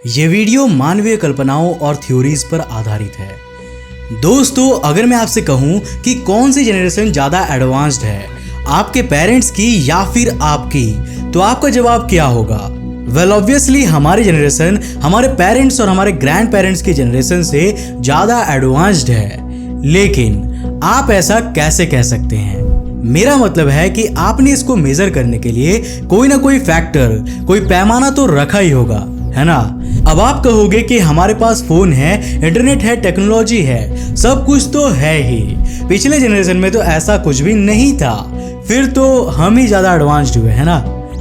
ये वीडियो मानवीय कल्पनाओं और थ्योरीज पर आधारित है। दोस्तों, अगर मैं आपसे कहूं कि कौन सी जनरेशन ज़्यादा एडवांस्ड है, आपके पेरेंट्स की या फिर आपकी, तो आपका जवाब क्या होगा? वेल ऑब्वियसली हमारी जनरेशन हमारे पेरेंट्स और हमारे ग्रैंड पेरेंट्स की जनरेशन से ज़्यादा एडवांस्ड है। लेकिन आप ऐसा कैसे कह सकते हैं? मेरा मतलब है कि आपने इसको मेजर करने के लिए कोई ना कोई फैक्टर, कोई पैमाना तो रखा ही होगा, है ना? अब आप कहोगे कि हमारे पास फोन है, इंटरनेट है, टेक्नोलॉजी है, सब कुछ तो है ही। पिछले जनरेशन में तो ऐसा कुछ भी नहीं था, फिर तो हम ही ज़्यादा एडवांस्ड हुए, है ना?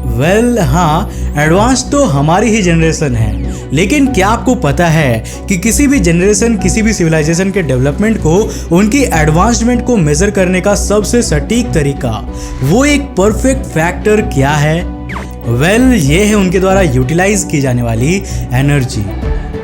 वेल हाँ, एडवांस तो हमारी ही जनरेशन है। लेकिन क्या आपको पता है कि किसी भी जनरेशन, किसी भी सिविलाइजेशन के डेवलपमेंट को, उनकी एडवांसमेंट को मेजर करने का सबसे सटीक तरीका, वो एक परफेक्ट फैक्टर क्या है? वेल ये है उनके द्वारा यूटिलाइज की जाने वाली एनर्जी।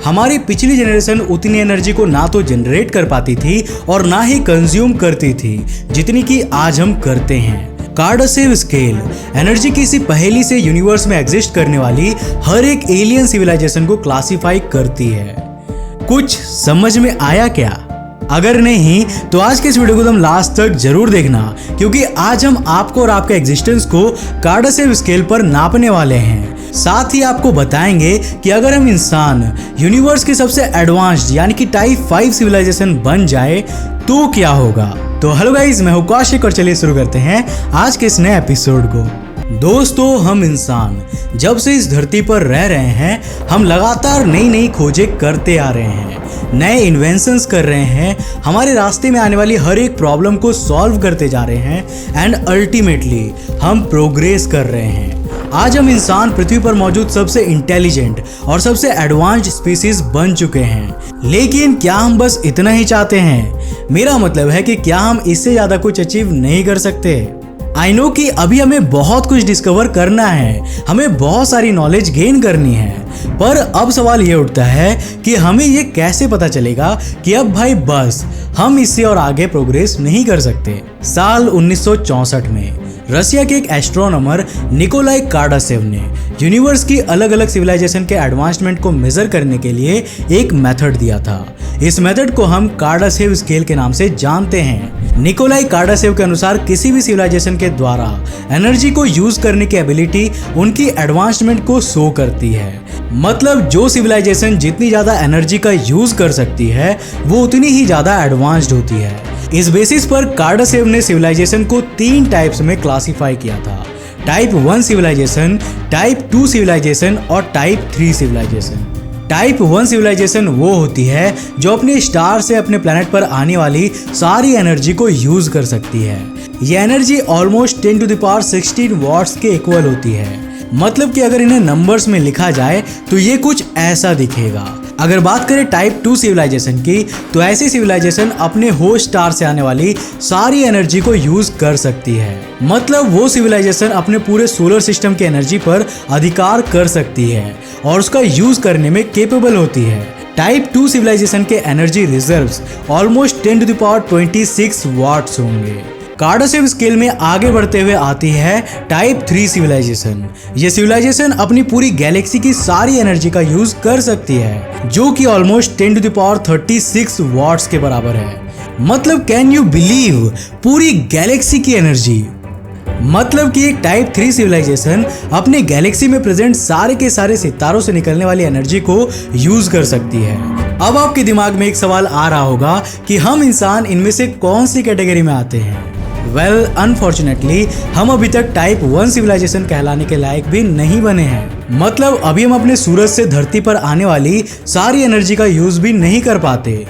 हमारी पिछली जनरेशन उतनी एनर्जी को ना तो जनरेट कर पाती थी और ना ही कंज्यूम करती थी जितनी कि आज हम करते हैं। कार्डासेव स्केल एनर्जी की इसी पहेली से यूनिवर्स में एग्जिस्ट करने वाली हर एक एलियन सिविलाइजेशन को क्लासिफाई करती है। कुछ समझ में आया क्या? अगर नहीं तो आज के इस वीडियो को तुम लास्ट तक जरूर देखना, क्योंकि आज हम आपको और आपके एग्जिस्टेंस को कार्डासेव स्केल पर नापने वाले हैं। साथ ही आपको बताएंगे कि अगर हम इंसान यूनिवर्स के सबसे एडवांस्ड यानी कि टाइप 5 सिविलाइजेशन बन जाए तो क्या होगा। तो हेलो गाइस, मैं हूं कौशिक और चलिए शुरू करते हैं आज के इस नए एपिसोड को। दोस्तों, हम इंसान जब से इस धरती पर रह रहे हैं, हम लगातार नई नई खोजें करते आ रहे हैं, नए इन्वेंशंस कर रहे हैं, हमारे रास्ते में आने वाली हर एक प्रॉब्लम को सॉल्व करते जा रहे हैं एंड अल्टीमेटली हम प्रोग्रेस कर रहे हैं। आज हम इंसान पृथ्वी पर मौजूद सबसे इंटेलिजेंट और सबसे एडवांस्ड स्पीसीज बन चुके हैं। लेकिन क्या हम बस इतना ही चाहते हैं? मेरा मतलब है कि क्या हम इससे ज़्यादा कुछ अचीव नहीं कर सकते? आई नो कि अभी हमें बहुत कुछ डिस्कवर करना है, हमें बहुत सारी नॉलेज गेन करनी है, पर अब सवाल ये उठता है कि हमें ये कैसे पता चलेगा कि अब भाई बस हम इससे और आगे प्रोग्रेस नहीं कर सकते। साल 1964 में रशिया के एक एस्ट्रोनॉमर निकोलाई कार्डासेव ने यूनिवर्स की अलग अलग सिविलाइजेशन के एडवांसमेंट को मेजर करने के लिए एक मेथड दिया था। इस मेथड को हम कार्डासेव स्केल के नाम से जानते हैं। निकोलाई कार्डासेव के अनुसार किसी भी सिविलाइजेशन के द्वारा एनर्जी को यूज करने की एबिलिटी उनकी एडवांसमेंट को शो करती है। मतलब जो सिविलाइजेशन जितनी ज्यादा एनर्जी का यूज कर सकती है, वो उतनी ही ज्यादा एडवांस्ड होती है। इस बेसिस पर कार्डासेव ने सिविलाइजेशन को 3 टाइप्स में क्लासिफाई किया था: टाइप 1 सिविलाइजेशन, टाइप 2 सिविलाइजेशन और टाइप 3 सिविलाइजेशन। टाइप 1 सिविलाइजेशन वो होती है जो अपने स्टार से अपने प्लैनेट पर आने वाली सारी एनर्जी को यूज कर सकती है। ये एनर्जी ऑलमोस्ट 10⁻16 वॉट्स के इक्वल होती है। मतलब कि अगर इन्हें नंबर्स में लिखा जाए तो ये कुछ ऐसा दिखेगा। अगर बात करें टाइप 2 सिविलाइजेशन की, तो ऐसी सिविलाइजेशन अपने होस्ट स्टार से आने वाली सारी एनर्जी को यूज कर सकती है। मतलब वो सिविलाइजेशन अपने पूरे सोलर सिस्टम की एनर्जी पर अधिकार कर सकती है और उसका यूज करने में केपेबल होती है। टाइप 2 सिविलाइजेशन के एनर्जी रिजर्व्स ऑलमोस्ट 10⁻26 वॉट्स होंगे। कार्डासेव स्केल में आगे बढ़ते हुए आती है टाइप 3 सिविलाइजेशन। ये सिविलाइजेशन अपनी पूरी गैलेक्सी की सारी एनर्जी का यूज कर सकती है, जो कि ऑलमोस्ट 10⁻36 वॉट्स के बराबर है। मतलब कैन यू बिलीव, पूरी गैलेक्सी की एनर्जी। मतलब कि एक टाइप 3 सिविलाइजेशन अपने गैलेक्सी में प्रेजेंट सारे के सारे सितारों से निकलने वाली एनर्जी को यूज कर सकती है। अब आपके दिमाग में एक सवाल आ रहा होगा कि हम इंसान इनमें से कौन सी कैटेगरी में आते हैं? वेल अनफॉर्चुनेटली हम अभी तक टाइप 1 सिविलाइजेशन कहलाने के लायक भी नहीं बने हैं। मतलब अभी हम अपने सूरज से धरती पर आने वाली सारी एनर्जी का यूज भी नहीं कर पाते।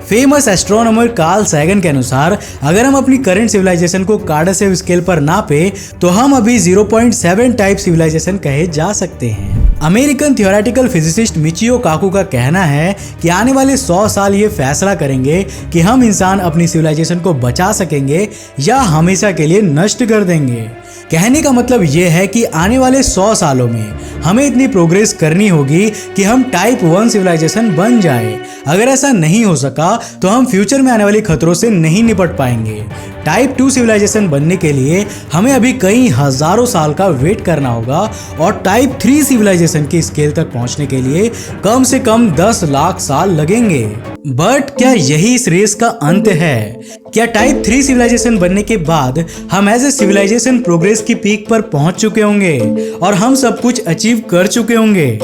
फेमस एस्ट्रोनॉमर कार्ल सैगन के अनुसार अगर हम अपनी करंट सिविलाइजेशन को कार्डासेव स्केल पर नापे तो हम अभी 0.7 टाइप सिविलाइजेशन कहे जा सकते हैं। अमेरिकन थियोरेटिकल फिजिसिस्ट मिचियो काकू का कहना है कि आने वाले 100 साल ये फैसला करेंगे कि हम इंसान अपनी सिविलाइजेशन को बचा सकेंगे या हमेशा के लिए नष्ट कर देंगे। कहने का मतलब ये है कि आने वाले 100 सालों में हमें इतनी प्रोग्रेस करनी होगी कि हम टाइप 1 सिविलाइजेशन बन जाए। अगर ऐसा नहीं हो सका तो हम फ्यूचर में आने वाले खतरों से नहीं निपट पाएंगे। टाइप 2 सिविलाइजेशन बनने के लिए हमें अभी कई हजारों साल का वेट करना होगा और टाइप 3 सिविलाइजेशन की स्केल तक पहुंचने के लिए कम से कम 10 लाख साल लगेंगे। बट क्या यही इस रेस का अंत है? क्या टाइप 3 सिविलाइजेशन बनने के बाद हम एज ए सिविलाइजेशन प्रोग्रेस की पीक पर पहुंच चुके होंगे और हम सब कुछ अचीव कर चुके होंगे?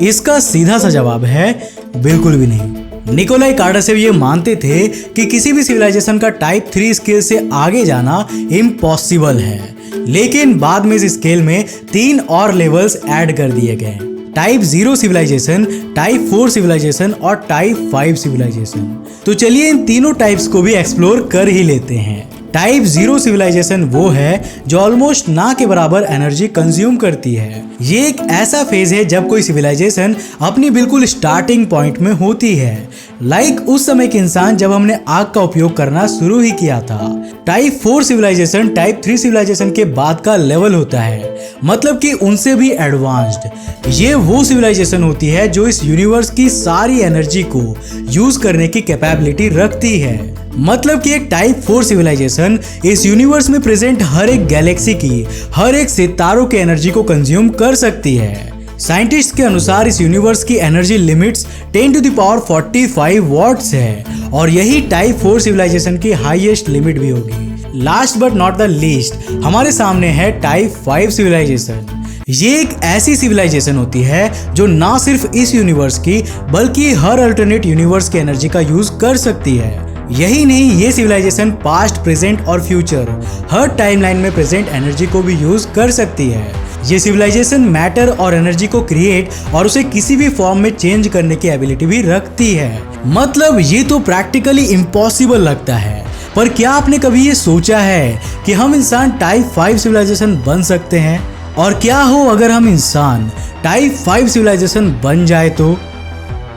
इसका सीधा सा जवाब है बिल्कुल भी नहीं। निकोलाई कार्डाशेव ये मानते थे कि किसी भी सिविलाइजेशन का टाइप 3 स्केल से आगे जाना इम्पॉसिबल है, लेकिन बाद में इस स्केल में 3 और लेवल्स ऐड कर दिए गए, टाइप 0 सिविलाइजेशन, टाइप 4 सिविलाइजेशन और टाइप 5 सिविलाइजेशन। तो चलिए इन तीनों टाइप्स को भी एक्सप्लोर कर ही लेते हैं। टाइप 0 सिविलाइजेशन वो है जो ऑलमोस्ट ना के बराबर एनर्जी कंज्यूम करती है। ये एक ऐसा फेज है जब कोई सिविलाइजेशन अपनी बिल्कुल स्टार्टिंग पॉइंट में होती है, लाइक उस समय के इंसान जब हमने आग का उपयोग करना शुरू ही किया था। टाइप 4 सिविलाइजेशन टाइप 3 सिविलाइजेशन के बाद का लेवल होता है, मतलब कि उनसे भी एडवांस्ड। ये वो सिविलाइजेशन होती है जो इस यूनिवर्स की सारी एनर्जी को यूज करने की कैपेबिलिटी रखती है। मतलब कि एक टाइप 4 सिविलाइजेशन इस यूनिवर्स में प्रेजेंट हर एक गैलेक्सी की, हर एक सितारों के एनर्जी को कंज्यूम कर सकती है। साइंटिस्ट के अनुसार इस यूनिवर्स की एनर्जी लिमिट्स 10⁴5 वॉट्स है और यही टाइप 4 सिविलाइजेशन की हाईएस्ट लिमिट भी होगी। Last but not the least हमारे सामने है टाइप 5 सिविलाइजेशन। ये एक ऐसी सिविलाइजेशन होती है जो ना सिर्फ इस यूनिवर्स की बल्कि हर अल्टरनेट यूनिवर्स की एनर्जी का यूज कर सकती है। यही नहीं, ये सिविलाइजेशन पास्ट, प्रेजेंट और फ्यूचर हर टाइमलाइन में प्रेजेंट एनर्जी को भी यूज कर सकती है। ये सिविलाइजेशन मैटर और एनर्जी को क्रिएट और उसे किसी भी फॉर्म में चेंज करने की एबिलिटी भी रखती है। मतलब ये तो प्रैक्टिकली इम्पॉसिबल लगता है, पर क्या आपने कभी ये सोचा है कि हम इंसान टाइप 5 सिविलाइजेशन बन सकते हैं? और क्या हो अगर हम इंसान टाइप 5 सिविलाइजेशन बन जाए तो?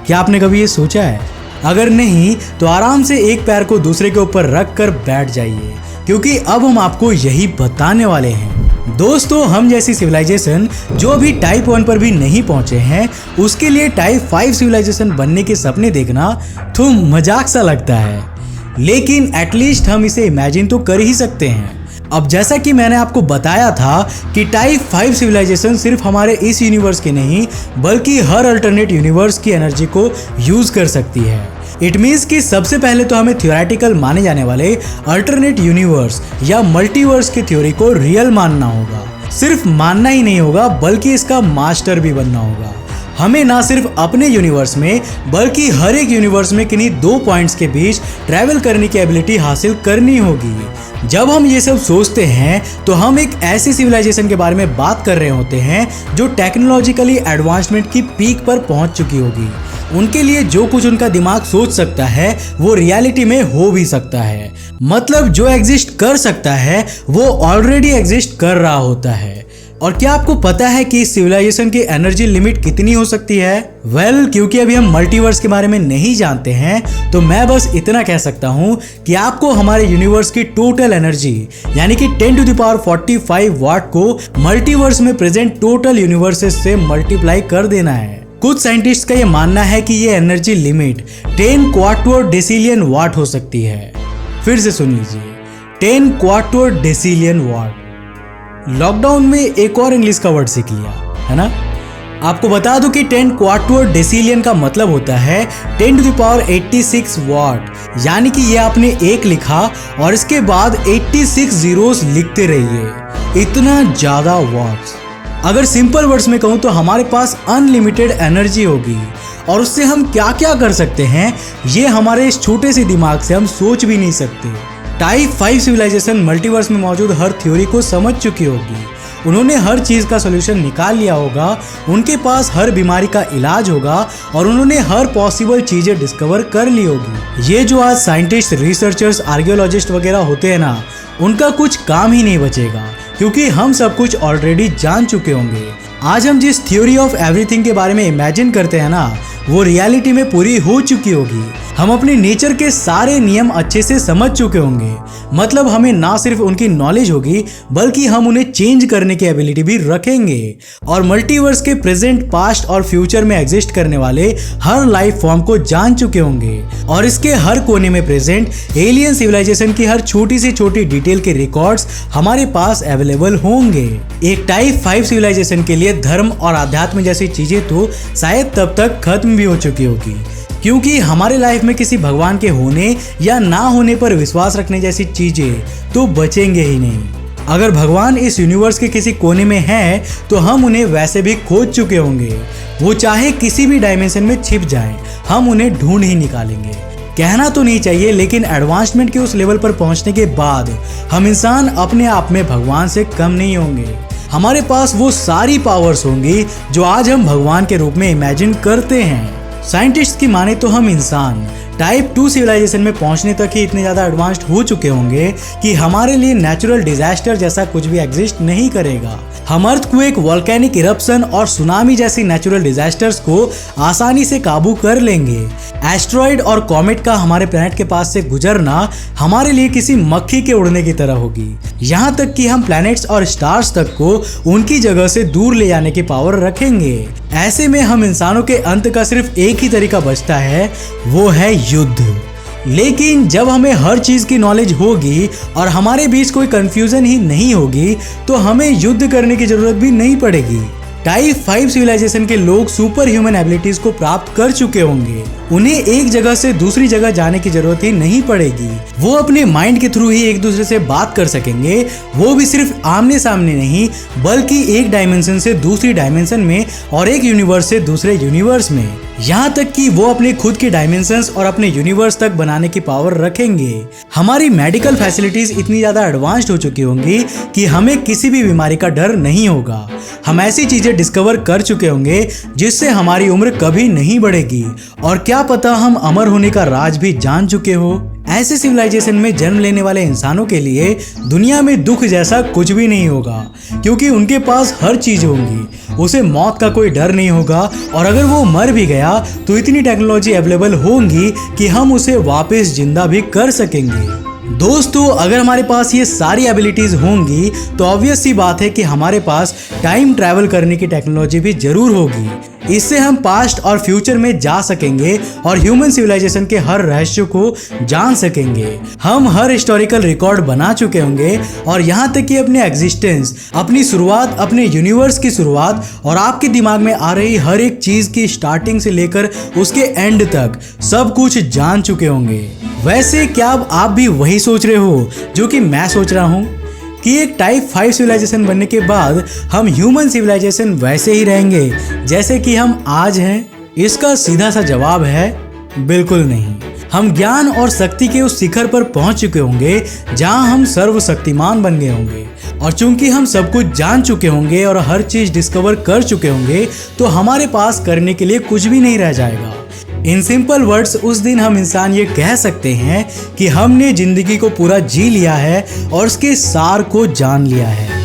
क्या आपने कभी ये सोचा है? अगर नहीं तो आराम से एक पैर को दूसरे के ऊपर रख कर बैठ जाइए, क्योंकि अब हम आपको यही बताने वाले हैं। दोस्तों, हम जैसी सिविलाइजेशन जो अभी टाइप 1 पर भी नहीं पहुंचे हैं, उसके लिए टाइप 5 सिविलाइजेशन बनने के सपने देखना तो मजाक सा लगता है, लेकिन एटलीस्ट हम इसे इमेजिन तो कर ही सकते हैं। अब जैसा कि मैंने आपको बताया था कि टाइप 5 सिविलाइजेशन सिर्फ हमारे इस यूनिवर्स के नहीं बल्कि हर अल्टरनेट यूनिवर्स की एनर्जी को यूज कर सकती है। इट मीन्स कि सबसे पहले तो हमें थियोरेटिकल माने जाने वाले अल्टरनेट यूनिवर्स या मल्टीवर्स की थ्योरी को रियल मानना होगा। सिर्फ मानना ही नहीं होगा बल्कि इसका मास्टर भी बनना होगा। हमें ना सिर्फ अपने यूनिवर्स में बल्कि हर एक यूनिवर्स में किन्हीं 2 पॉइंट्स के बीच ट्रैवल करने की एबिलिटी हासिल करनी होगी। जब हम ये सब सोचते हैं तो हम एक ऐसी सिविलाइजेशन के बारे में बात कर रहे होते हैं जो टेक्नोलॉजिकली एडवांसमेंट की पीक पर पहुंच चुकी होगी। उनके लिए जो कुछ उनका दिमाग सोच सकता है वो रियलिटी में हो भी सकता है। मतलब जो एग्जिस्ट कर सकता है वो ऑलरेडी एग्जिस्ट कर रहा होता है। और क्या आपको पता है कि इस सिविलाइजेशन की एनर्जी लिमिट कितनी हो सकती है? क्योंकि अभी हम मल्टीवर्स के बारे में नहीं जानते हैं, तो मैं बस इतना कह सकता हूं कि आपको हमारे यूनिवर्स की टोटल एनर्जी यानी कि 10⁴5 वाट को मल्टीवर्स में प्रेजेंट टोटल यूनिवर्सेस से मल्टीप्लाई कर देना है। कुछ साइंटिस्ट का यह मानना है कि यह एनर्जी लिमिट 10 क्वार्टर डेसिलियन वाट हो सकती है। फिर से सुन लीजिए, 10 क्वार्टर डेसिलियन वाट। लॉकडाउन में एक और इंग्लिश का वर्ड सीख लिया है ना। आपको बता दूं कि 10 क्वार्टर डेसिलियन का मतलब होता है 10⁻86 वाट, यानी कि ये आपने एक लिखा और इसके बाद 86 जीरोस लिखते रहिए। इतना ज्यादा वाट्स। अगर सिंपल वर्ड्स में कहूं तो हमारे पास अनलिमिटेड एनर्जी होगी और उससे हम क्या क्या कर सकते हैं ये हमारे इस छोटे से दिमाग से हम सोच भी नहीं सकते। टाइप 5 सिविलाइजेशन मल्टीवर्स में मौजूद हर थ्योरी को समझ चुकी होगी। उन्होंने हर चीज का सॉल्यूशन निकाल लिया होगा, उनके पास हर बीमारी का इलाज होगा और उन्होंने हर पॉसिबल चीजें डिस्कवर कर ली होगी। ये जो आज साइंटिस्ट, रिसर्चर्स, आर्कियोलॉजिस्ट वगैरह होते हैं ना, उनका कुछ काम ही नहीं बचेगा, क्योंकि हम सब कुछ ऑलरेडी जान चुके होंगे। आज हम जिस थ्योरी ऑफ एवरीथिंग के बारे में इमेजिन करते हैं ना, वो रियलिटी में पूरी हो चुकी होगी। हम अपने नेचर के सारे नियम अच्छे से समझ चुके होंगे। मतलब हमें ना सिर्फ उनकी नॉलेज होगी बल्कि हम उन्हें चेंज करने की एबिलिटी भी रखेंगे और मल्टीवर्स के प्रेजेंट, पास्ट और फ्यूचर में एग्जिस्ट करने वाले हर लाइफ फॉर्म को जान चुके होंगे और इसके हर कोने में प्रेजेंट एलियन सिविलाइजेशन की हर छोटी से छोटी डिटेल के रिकॉर्ड्स हमारे पास अवेलेबल होंगे। एक टाइप 5 सिविलाइजेशन के लिए धर्म और आध्यात्म जैसी चीजें तो शायद तब तक खत्म भी हो चुकी होगी, क्योंकि हमारे लाइफ में किसी भगवान के होने या ना होने पर विश्वास रखने जैसी चीजें तो बचेंगे ही नहीं। अगर भगवान इस यूनिवर्स के किसी कोने में है तो हम उन्हें वैसे भी खोज चुके होंगे। वो चाहे किसी भी डायमेंशन में छिप जाएं, हम उन्हें ढूंढ ही निकालेंगे। कहना तो नहीं चाहिए, लेकिन एडवांसमेंट के उस लेवल पर पहुंचने के बाद हम इंसान अपने आप में भगवान से कम नहीं होंगे। हमारे पास वो सारी पावर्स होंगी जो आज हम भगवान के रूप में इमेजिन करते हैं। साइंटिस्ट की माने तो हम इंसान टाइप 2 सिविलाइजेशन में पहुंचने तक ही इतने ज़्यादा एडवांस्ड हो चुके होंगे कि हमारे लिए नेचुरल डिजास्टर जैसा कुछ भी एग्जिस्ट नहीं करेगा। हम अर्थक्वेक, वोल्केनिक इरप्शन और सुनामी जैसी नेचुरल डिजास्टर्स को आसानी से काबू कर लेंगे। एस्ट्रॉइड और कॉमेट का हमारे प्लेनेट के पास से गुजरना हमारे लिए किसी मक्खी के उड़ने की तरह होगी। यहाँ तक कि हम प्लैनेट्स और स्टार्स तक को उनकी जगह से दूर ले जाने की पावर रखेंगे। ऐसे में हम इंसानों के अंत का सिर्फ एक ही तरीका बचता है, वो है युद्ध। लेकिन जब हमें हर चीज की नॉलेज होगी और हमारे बीच कोई कंफ्यूजन ही नहीं होगी तो हमें युद्ध करने की जरूरत भी नहीं पड़ेगी। टाइप 5 सिविलाइजेशन के लोग सुपर ह्यूमन एबिलिटीज को प्राप्त कर चुके होंगे। उन्हें एक जगह से दूसरी जगह जाने की जरूरत ही नहीं पड़ेगी। वो अपने माइंड के थ्रू ही एक दूसरे से बात कर सकेंगे, वो भी सिर्फ आमने सामने नहीं बल्कि एक डायमेंशन से दूसरी डायमेंशन में और एक यूनिवर्स से दूसरे यूनिवर्स में। यहाँ तक कि वो अपने खुद के डायमेंशंस और अपने यूनिवर्स तक बनाने की पावर रखेंगे। हमारी मेडिकल फैसिलिटीज इतनी ज्यादा एडवांस्ड हो चुकी होंगी कि हमें किसी भी बीमारी का डर नहीं होगा। हम ऐसी चीजें डिस्कवर कर चुके होंगे जिससे हमारी उम्र कभी नहीं बढ़ेगी और क्या पता हम अमर होने का राज भी जान चुके हो। ऐसे सिविलाइजेशन में जन्म लेने वाले इंसानों के लिए दुनिया में दुख जैसा कुछ भी नहीं होगा, क्योंकि उनके पास हर चीज होंगी। उसे मौत का कोई डर नहीं होगा और अगर वो मर भी गया तो इतनी टेक्नोलॉजी अवेलेबल होंगी कि हम उसे वापस जिंदा भी कर सकेंगे। दोस्तों, अगर हमारे पास ये सारी एबिलिटीज होंगी तो ऑब्वियस सी बात है कि हमारे पास टाइम ट्रैवल करने की टेक्नोलॉजी भी जरूर होगी। इससे हम पास्ट और फ्यूचर में जा सकेंगे और ह्यूमन सिविलाइजेशन के हर रहस्य को जान सकेंगे। हम हर हिस्टोरिकल रिकॉर्ड बना चुके होंगे और यहाँ तक कि अपने एग्जिस्टेंस, अपनी शुरुआत, अपने यूनिवर्स की शुरुआत और आपके दिमाग में आ रही हर एक चीज की स्टार्टिंग से लेकर उसके एंड तक सब कुछ जान चुके होंगे। वैसे क्या अब आप भी वही सोच रहे हो जो कि मैं सोच रहा हूँ कि एक टाइप 5 सिविलाइजेशन बनने के बाद हम ह्यूमन सिविलाइजेशन वैसे ही रहेंगे जैसे कि हम आज हैं? इसका सीधा सा जवाब है बिल्कुल नहीं। हम ज्ञान और शक्ति के उस शिखर पर पहुंच चुके होंगे जहां हम सर्वशक्तिमान बन गए होंगे और चूंकि हम सब कुछ जान चुके होंगे और हर चीज डिस्कवर कर चुके होंगे तो हमारे पास करने के लिए कुछ भी नहीं रह जाएगा। इन सिंपल वर्ड्स उस दिन हम इंसान ये कह सकते हैं कि हमने जिंदगी को पूरा जी लिया है और उसके सार को जान लिया है।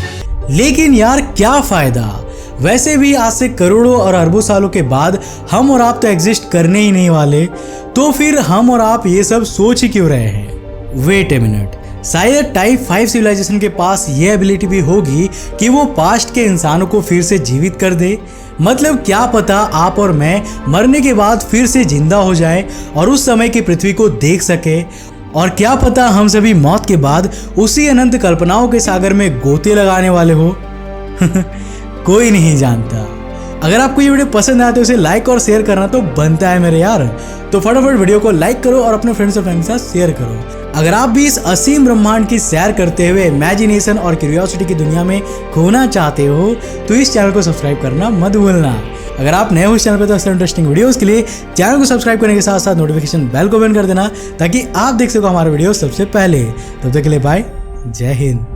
लेकिन यार क्या फायदा? वैसे भी आज से करोड़ों और अरबों सालों के बाद हम और आप तो एग्जिस्ट करने ही नहीं वाले, तो फिर हम और आप ये सब सोच ही क्यों रहे हैं? वेट ए मिनट, शायद टाइप 5 सिविलाइजेशन के पास ये एबिलिटी भी होगी कि वो पास्ट के इंसानों को फिर से जीवित कर दे। मतलब क्या पता आप और मैं मरने के बाद फिर से जिंदा हो जाएं और उस समय की पृथ्वी को देख सके। और क्या पता हम सभी मौत के बाद उसी अनंत कल्पनाओं के सागर में गोते लगाने वाले हो। कोई नहीं जानता। अगर आपको ये वीडियो पसंद आया तो इसे लाइक और शेयर करना तो बनता है मेरे यार। तो फटाफट वीडियो को लाइक करो और अपने फ्रेंड्स और फैमिली के साथ शेयर करो। अगर आप भी इस असीम ब्रह्मांड की सैर करते हुए इमेजिनेशन और क्यूरियोसिटी की दुनिया में खोना चाहते हो तो इस चैनल को सब्सक्राइब करना मत भूलना। अगर आप नए हो इस चैनल पर तो ऐसे इंटरेस्टिंग वीडियोस के लिए चैनल को सब्सक्राइब करने के साथ साथ नोटिफिकेशन बेल को बंद कर देना ताकि आप देख सको हमारे वीडियो सबसे पहले। तब तक के लिए बाय, जय हिंद।